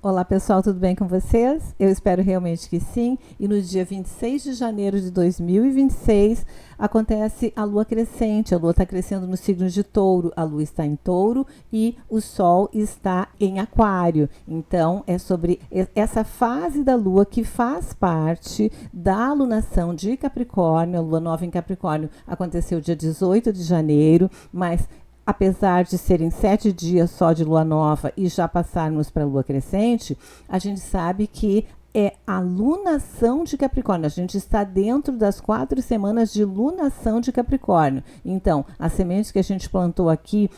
Olá pessoal, tudo bem com vocês? Eu espero realmente que sim. E no dia 26 de janeiro de 2026 acontece a lua crescente. A lua está crescendo no signo de Touro. A lua está em Touro e o sol está em Aquário. Então é sobre essa fase da lua que faz parte da alunação de Capricórnio. A lua nova em Capricórnio aconteceu dia 18 de janeiro, mas apesar de serem 7 dias só de lua nova e já passarmos para a lua crescente, a gente sabe que é a lunação de Capricórnio. A gente está dentro das 4 semanas de lunação de Capricórnio. Então, as sementes que a gente plantou aqui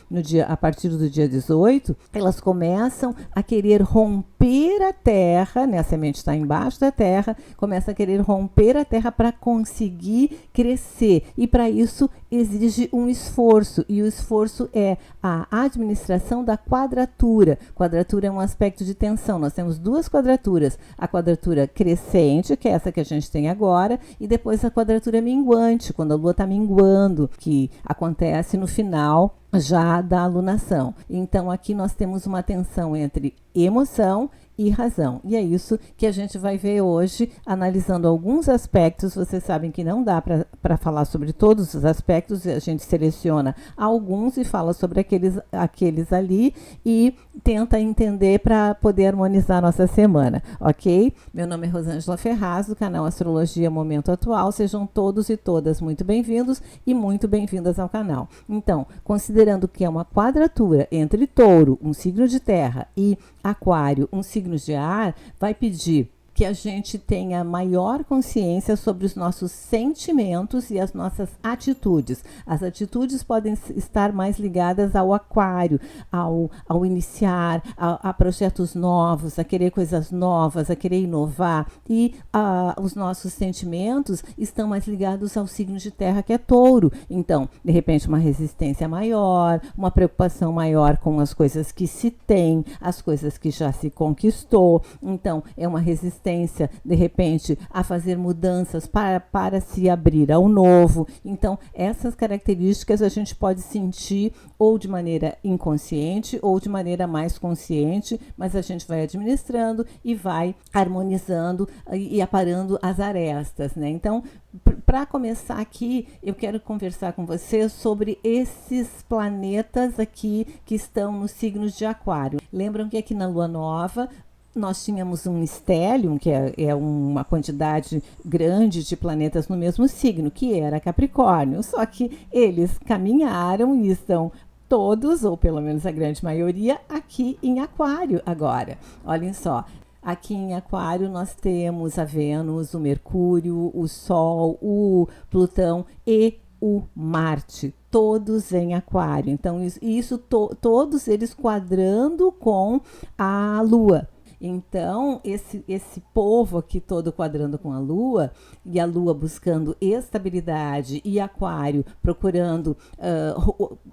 a partir do dia 18, elas começam a querer romper a terra, né? A semente está embaixo da terra, começa a querer romper a terra para conseguir crescer. E para isso exige um esforço, e o esforço é a administração da quadratura. Quadratura é um aspecto de tensão. Nós temos duas quadraturas, a quadratura crescente, que é essa que a gente tem agora, e depois a quadratura minguante, quando a lua está minguando, que acontece no final já da alunação. Então aqui nós temos uma tensão entre emoção e razão. E é isso que a gente vai ver hoje, analisando alguns aspectos. Vocês sabem que não dá para falar sobre todos os aspectos, a gente seleciona alguns e fala sobre aqueles ali e tenta entender para poder harmonizar nossa semana, ok? Meu nome é Rosângela Ferraz, do canal Astrologia Momento Atual. Sejam todos e todas muito bem-vindos e muito bem-vindas ao canal. Então, considerando que é uma quadratura entre Touro, um signo de terra, e Aquário, um signo de ar, vai pedir que a gente tenha maior consciência sobre os nossos sentimentos e as nossas atitudes. As atitudes podem estar mais ligadas ao aquário, ao iniciar, a projetos novos, a querer coisas novas, a querer inovar. E os nossos sentimentos estão mais ligados ao signo de terra, que é Touro. Então, de repente, uma resistência maior, uma preocupação maior com as coisas que se tem, as coisas que já se conquistou. Então, é uma resistência de repente, a fazer mudanças para se abrir ao novo. Então, essas características a gente pode sentir ou de maneira inconsciente ou de maneira mais consciente, mas a gente vai administrando e vai harmonizando e aparando as arestas, né? Então, para começar aqui, eu quero conversar com vocês sobre esses planetas aqui que estão nos signos de Aquário. Lembram que aqui na Lua Nova nós tínhamos um stellium, que é uma quantidade grande de planetas no mesmo signo, que era Capricórnio, só que eles caminharam e estão todos, ou pelo menos a grande maioria, aqui em Aquário agora. Olhem só, aqui em Aquário nós temos a Vênus, o Mercúrio, o Sol, o Plutão e o Marte, todos em Aquário. Então, todos eles quadrando com a Lua. Então, esse povo aqui todo quadrando com a Lua, e a Lua buscando estabilidade, e Aquário procurando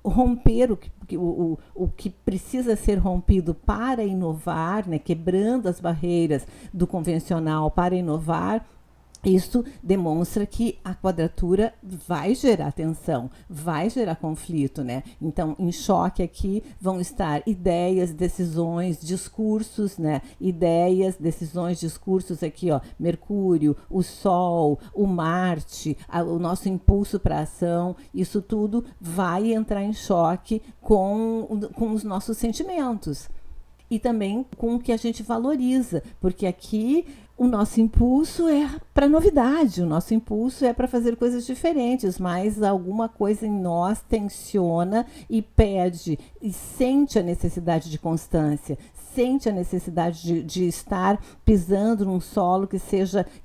romper o que precisa ser rompido para inovar, né? Quebrando as barreiras do convencional para inovar. Isso demonstra que a quadratura vai gerar tensão, vai gerar conflito, né? Então, em choque aqui vão estar ideias, decisões, discursos, né? Ideias, decisões, discursos aqui, ó, Mercúrio, o Sol, o Marte, o nosso impulso para ação, isso tudo vai entrar em choque com os nossos sentimentos. E também com o que a gente valoriza, porque aqui o nosso impulso é para novidade, o nosso impulso é para fazer coisas diferentes, mas alguma coisa em nós tensiona e pede e sente a necessidade de constância, sente a necessidade de estar pisando num solo que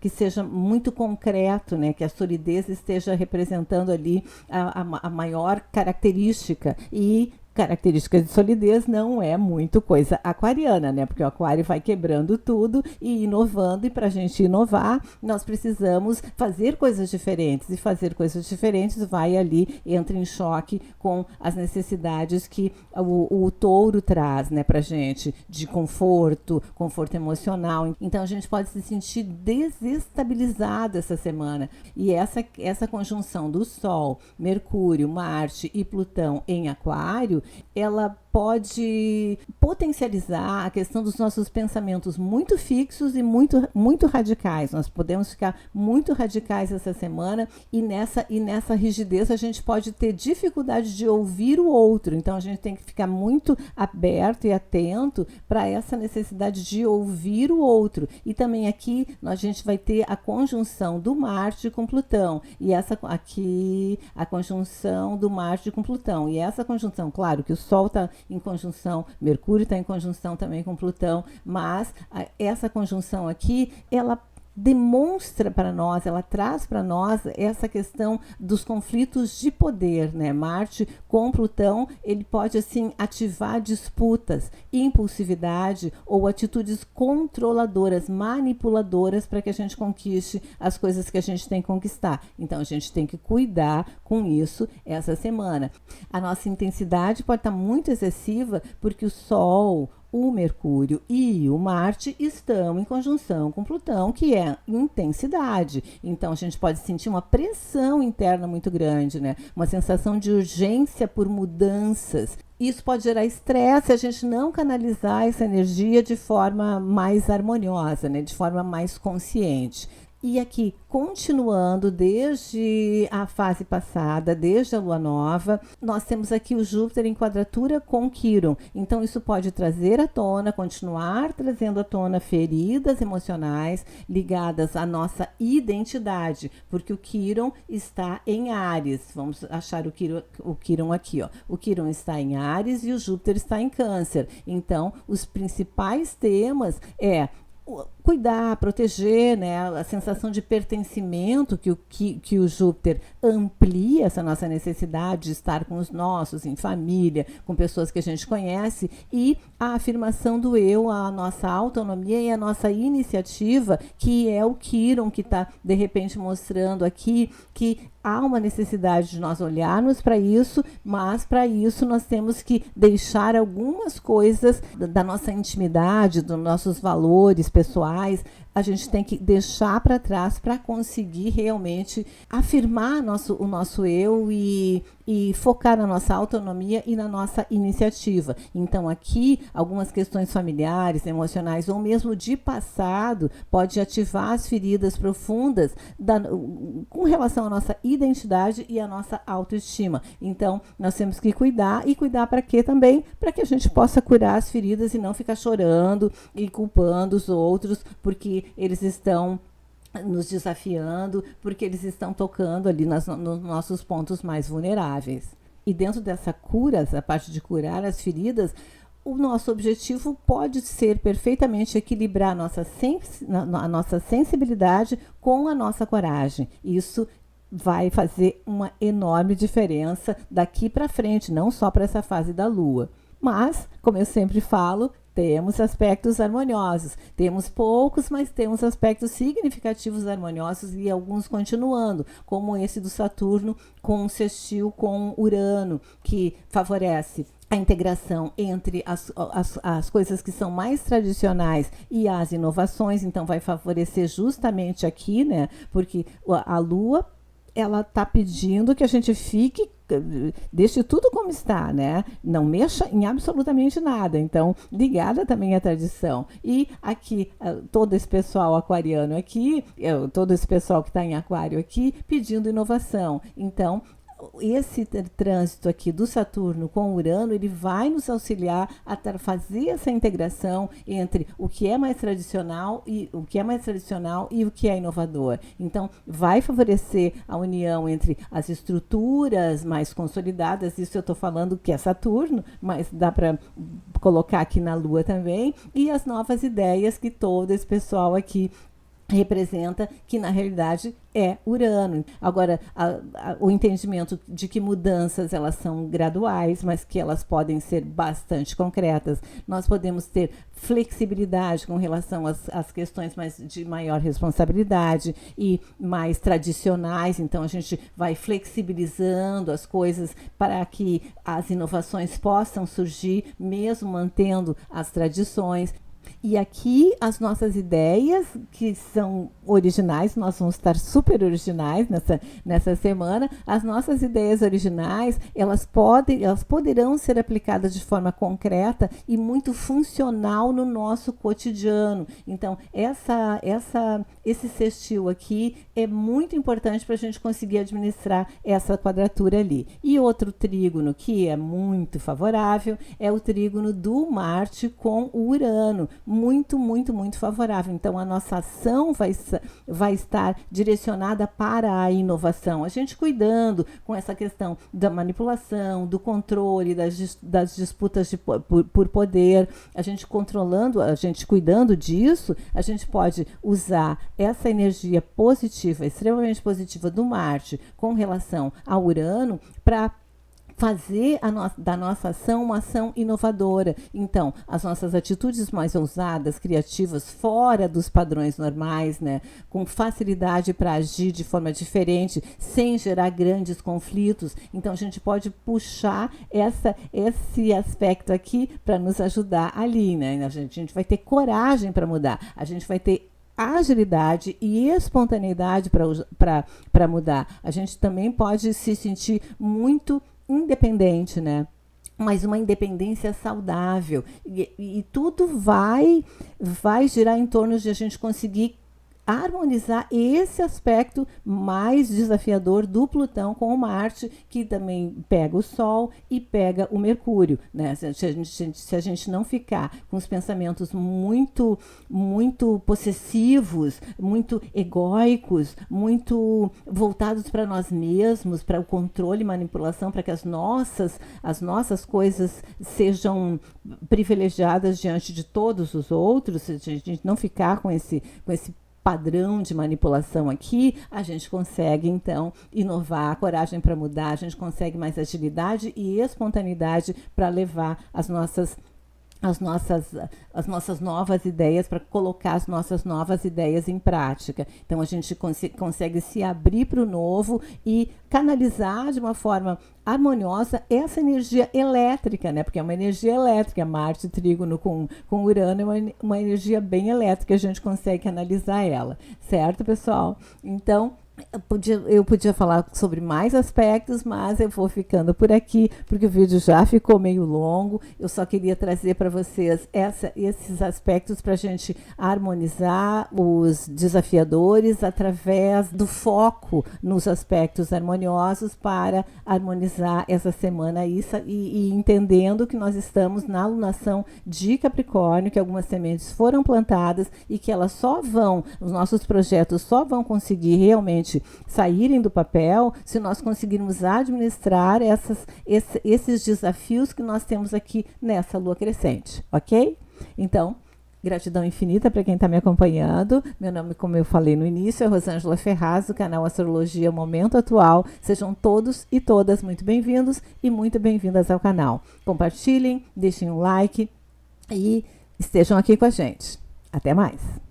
seja muito concreto, né? Que a solidez esteja representando ali a maior característica. E característica de solidez não é muito coisa aquariana, né? Porque o aquário vai quebrando tudo e inovando, e para a gente inovar, nós precisamos fazer coisas diferentes, e fazer coisas diferentes entra em choque com as necessidades que o touro traz, né, pra gente, de conforto emocional. Então a gente pode se sentir desestabilizado essa semana, e essa conjunção do Sol, Mercúrio, Marte e Plutão em Aquário, ela pode potencializar a questão dos nossos pensamentos muito fixos e muito radicais. Nós podemos ficar muito radicais essa semana e nessa rigidez a gente pode ter dificuldade de ouvir o outro. Então a gente tem que ficar muito aberto e atento para essa necessidade de ouvir o outro. E também aqui a gente vai ter a conjunção do Marte com Plutão. E essa aqui, a conjunção do Marte com Plutão. E essa conjunção, claro que o Sol está em conjunção, Mercúrio está em conjunção também com Plutão, mas essa conjunção aqui, ela demonstra para nós, ela traz para nós essa questão dos conflitos de poder, né? Marte com Plutão, ele pode assim ativar disputas, impulsividade ou atitudes controladoras, manipuladoras para que a gente conquiste as coisas que a gente tem que conquistar. Então a gente tem que cuidar com isso essa semana. A nossa intensidade pode estar muito excessiva porque o Sol, o Mercúrio e o Marte estão em conjunção com Plutão, que é intensidade. Então, a gente pode sentir uma pressão interna muito grande, né? Uma sensação de urgência por mudanças. Isso pode gerar estresse se a gente não canalizar essa energia de forma mais harmoniosa, né? De forma mais consciente. E aqui, continuando desde a fase passada, desde a Lua Nova, nós temos aqui o Júpiter em quadratura com Quirón. Então, isso pode trazer à tona, continuar trazendo à tona feridas emocionais ligadas à nossa identidade, porque o Quirón está em Áries. Vamos achar o Quirón aqui, ó. O Quirón está em Áries e o Júpiter está em Câncer. Então, os principais temas cuidar, proteger, né? A sensação de pertencimento que o Júpiter amplia essa nossa necessidade de estar com os nossos, em família, com pessoas que a gente conhece, e a afirmação do eu, a nossa autonomia e a nossa iniciativa, que é o Quirón que está, de repente, mostrando aqui que há uma necessidade de nós olharmos para isso, mas para isso nós temos que deixar algumas coisas da nossa intimidade, dos nossos valores pessoais, a gente tem que deixar para trás para conseguir realmente afirmar o nosso eu e focar na nossa autonomia e na nossa iniciativa. Então aqui, algumas questões familiares, emocionais ou mesmo de passado pode ativar as feridas profundas com relação à nossa identidade e à nossa autoestima. Então nós temos que cuidar, e cuidar para quê também? Para que a gente possa curar as feridas e não ficar chorando e culpando os outros, porque eles estão nos desafiando, porque eles estão tocando ali nos nossos pontos mais vulneráveis. E dentro dessa cura, essa parte de curar as feridas, o nosso objetivo pode ser perfeitamente equilibrar a nossa sensibilidade com a nossa coragem. Isso vai fazer uma enorme diferença daqui para frente, não só para essa fase da Lua. Mas, como eu sempre falo, temos aspectos harmoniosos. Temos poucos, mas temos aspectos significativos harmoniosos e alguns continuando, como esse do Saturno com sextil com Urano, que favorece a integração entre as coisas que são mais tradicionais e as inovações. Então vai favorecer justamente aqui, né? Porque a Lua, ela está pedindo que a gente deixe tudo como está, né? Não mexa em absolutamente nada. Então, ligada também à tradição. E aqui, todo esse pessoal aquariano aqui, todo esse pessoal que está em aquário aqui, pedindo inovação. Então, esse trânsito aqui do Saturno com Urano, ele vai nos auxiliar a fazer essa integração entre o que é mais tradicional e o que é inovador. Então, vai favorecer a união entre as estruturas mais consolidadas, isso eu estou falando que é Saturno, mas dá para colocar aqui na Lua também, e as novas ideias que todo esse pessoal aqui representa, que na realidade é Urano. Agora, o entendimento de que mudanças elas são graduais, mas que elas podem ser bastante concretas. Nós podemos ter flexibilidade com relação às questões de maior responsabilidade e mais tradicionais. Então, a gente vai flexibilizando as coisas para que as inovações possam surgir, mesmo mantendo as tradições. E aqui as nossas ideias, que são originais, nós vamos estar super originais nessa semana. As nossas ideias originais, elas poderão ser aplicadas de forma concreta e muito funcional no nosso cotidiano. Então, esse sextil aqui é muito importante para a gente conseguir administrar essa quadratura ali. E outro trígono que é muito favorável é o trígono do Marte com o Urano. Muito, muito, muito favorável. Então, a nossa ação vai estar direcionada para a inovação. A gente cuidando com essa questão da manipulação, do controle, das disputas por poder, a gente controlando, a gente cuidando disso, a gente pode usar essa energia positiva, extremamente positiva do Marte com relação ao Urano para fazer da nossa ação uma ação inovadora. Então, as nossas atitudes mais ousadas, criativas, fora dos padrões normais, né, com facilidade para agir de forma diferente, sem gerar grandes conflitos. Então, a gente pode puxar esse aspecto aqui para nos ajudar ali, né? A gente vai ter coragem para mudar, a gente vai ter agilidade e espontaneidade para mudar. A gente também pode se sentir muito independente, né? Mas uma independência saudável. E tudo vai girar em torno de a gente conseguir harmonizar esse aspecto mais desafiador do Plutão com o Marte, que também pega o Sol e pega o Mercúrio, né? Se a gente não ficar com os pensamentos muito, muito possessivos, muito egóicos, muito voltados para nós mesmos, para o controle e manipulação, para que as nossas coisas sejam privilegiadas diante de todos os outros, se a gente não ficar com esse padrão de manipulação aqui, a gente consegue, então, inovar, coragem para mudar, a gente consegue mais agilidade e espontaneidade para levar as nossas novas ideias, para colocar as nossas novas ideias em prática. Então, a gente consegue se abrir para o novo e canalizar de uma forma harmoniosa essa energia elétrica, né? Porque é uma energia elétrica, Marte trígono com Urano é uma energia bem elétrica, a gente consegue canalizar ela, certo, pessoal? Então, eu podia falar sobre mais aspectos, mas eu vou ficando por aqui, porque o vídeo já ficou meio longo. Eu só queria trazer para vocês esses aspectos para a gente harmonizar os desafiadores através do foco nos aspectos harmoniosos para harmonizar essa semana e entendendo que nós estamos na alunação de Capricórnio, que algumas sementes foram plantadas e que elas os nossos projetos só vão conseguir realmente saírem do papel se nós conseguirmos administrar esses desafios que nós temos aqui nessa lua crescente, ok? Então, gratidão infinita para quem está me acompanhando. Meu nome, como eu falei no início, é Rosângela Ferraz, do canal Astrologia Momento Atual. Sejam todos e todas muito bem-vindos e muito bem-vindas ao canal. Compartilhem, deixem um like e estejam aqui com a gente. Até mais!